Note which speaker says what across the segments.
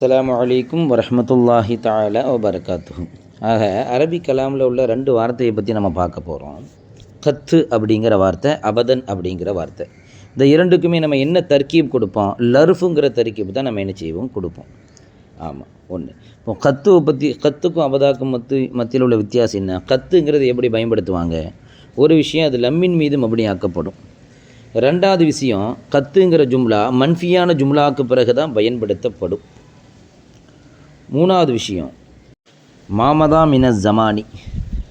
Speaker 1: அஸ்ஸலாமு அலைக்கும் வரஹ்மத்துல்லாஹி தஆலா வபரகாத்துஹு. ஆக அரபி கலாமில் உள்ள ரெண்டு வார்த்தையை பற்றி நம்ம பார்க்க போகிறோம். கத்து அப்படிங்கிற வார்த்தை, அபதன் அப்படிங்கிற வார்த்தை. இந்த இரண்டுக்குமே நம்ம என்ன தர்க்கீப் கொடுப்போம்? லர்ஃபுங்கிற தர்க்கீப் தான் நம்ம என்ன செய்வோம்? கொடுப்போம். ஆமாம், ஒன்று. இப்போ கத்துவை பற்றி, கத்துக்கும் அபதாக்கும் மத்தியில் உள்ள வித்தியாசம் என்ன? கத்துங்கிறது எப்படி பயன்படுத்துவாங்க? ஒரு விஷயம், அது லம்மின் மீது மபனி ஆக்கப்படும். ரெண்டாவது விஷயம், கத்துங்கிற ஜும்லா மன்ஃபியான ஜும்லாவுக்கு பிறகு தான் பயன்படுத்தப்படும். மூணாவது விஷயம், மாமதா மின ஜமானி,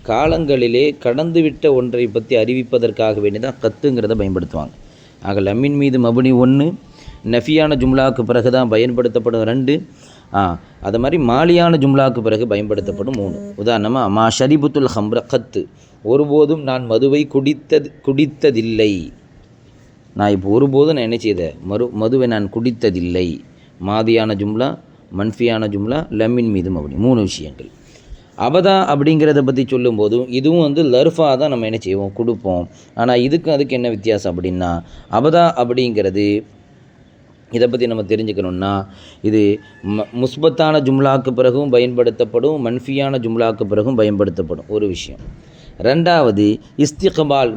Speaker 1: காலங்களிலே கடந்துவிட்ட ஒன்றை பற்றி அறிவிப்பதற்காக வேண்டி தான் கத்துங்கிறத பயன்படுத்துவாங்க. ஆக லம்மின் மீது மபனி ஒன்று, நஃபியான ஜும்லாவுக்கு பிறகு தான் பயன்படுத்தப்படும் ரெண்டு, அது மாதிரி மாலியான ஜும்லாவுக்கு பிறகு பயன்படுத்தப்படும் மூணு. உதாரணமாக மா ஷரிபுத்துல் ஹம்ர கத்து, ஒருபோதும் நான் மதுவை குடித்ததில்லை. நான் இப்போ ஒருபோதும் நான் என்ன செய்த மதுவை நான் குடித்ததில்லை. மாதியான ஜும்லா, மன்ஃபியான ஜும்லா, லம்மின் மீது மபனி, மூணு விஷயங்கள். அபதா அப்படிங்கிறத பற்றி சொல்லும்போதும் இதுவும் லர்ஃபாக தான் நம்ம என்ன செய்வோம்? கொடுப்போம். ஆனால் அதுக்கு என்ன வித்தியாசம் அப்படின்னா, அபதா அப்படிங்கிறது இதை பற்றி நம்ம தெரிஞ்சுக்கணுன்னா, இது முஸ்பத்தான ஜும்லாவுக்கு பிறகும் பயன்படுத்தப்படும், மன்ஃபியான ஜும்லாவுக்கு பிறகும் பயன்படுத்தப்படும் ஒரு விஷயம். ரெண்டாவது, இஸ்திக்பால்,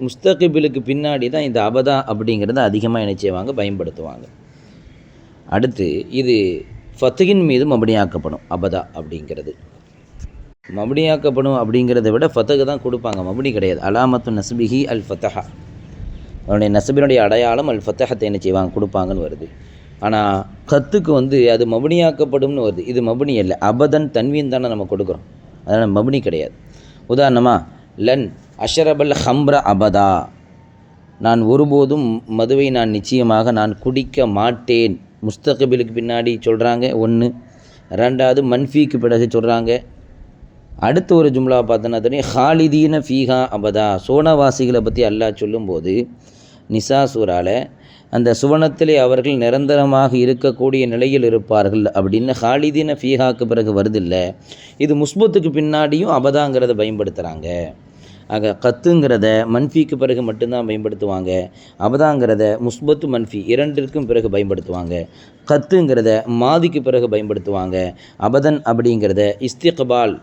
Speaker 1: முஸ்தகிபிலுக்கு பின்னாடி தான் இந்த அபதா அப்படிங்கிறத அதிகமாக என்ன செய்வாங்க? பயன்படுத்துவாங்க. அடுத்து, இது ஃபத்துகின் மீது மபனியாக்கப்படும். அபதா அப்படிங்கிறது மபனியாக்கப்படும் அப்படிங்கிறத விட ஃபத்துக்கு தான் கொடுப்பாங்க, மபனி கிடையாது. அலாமத்து நஸ்பிஹி அல் ஃபத்தஹா, அவனுடைய நசபினுடைய அடையாளம் அல் ஃபத்தஹத்தை என்ன செய்வாங்க? கொடுப்பாங்கன்னு வருது. ஆனால் கத்துக்கு அது மபனியாக்கப்படும்னு வருது. இது மபனி இல்லை, அபதன் தன்வீன் தானே நம்ம கொடுக்குறோம், அதனால் மபனி கிடையாது. உதாரணமாக, லன் அஷரபல் ஹம்ர அபதா, நான் ஒருபோதும் மதுவை நான் நிச்சயமாக நான் குடிக்க மாட்டேன். முஸ்தகிபிலுக்கு பின்னாடி சொல்கிறாங்க ஒன்று. ரெண்டாவது, மன்ஃபிக்கு பிறகு சொல்கிறாங்க. அடுத்த ஒரு ஜும்லாவை பார்த்தோன்னா தெரியும், ஹாலிதீன ஃபீஹா அபதா, சோனவாசிகளை பற்றி அல்லாஹ் சொல்லும்போது நிசா சூராவில் அந்த சுவனத்திலே அவர்கள் நிரந்தரமாக இருக்கக்கூடிய நிலையில் இருப்பார்கள் அப்படின்னு ஹாலிதீன ஃபீஹாக்கு பிறகு வருதில்லை. இது முஸ்பத்துக்கு பின்னாடியும் அபதாங்கிறத பயன்படுத்துகிறாங்க. ஆக கத்துங்கிறத மன்ஃபிக்கு பிறகு மட்டும்தான் பயன்படுத்துவாங்க. அபதாங்கிறத முஸ்பத்து மன்ஃபி இரண்டிற்கும் பிறகு பயன்படுத்துவாங்க. கத்துங்கிறத மாதிக்கு பிறகு பயன்படுத்துவாங்க. அபதன் அப்படிங்கிறத இஸ்திக்பால்,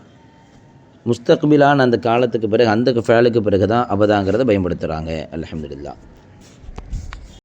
Speaker 1: முஸ்தக்பிலான அந்த காலத்துக்கு பிறகு, அந்த ஃபேலுக்கு பிறகு தான் அபதாங்கிறத பயன்படுத்துகிறாங்க. அல்ஹம்துலில்லாஹ்.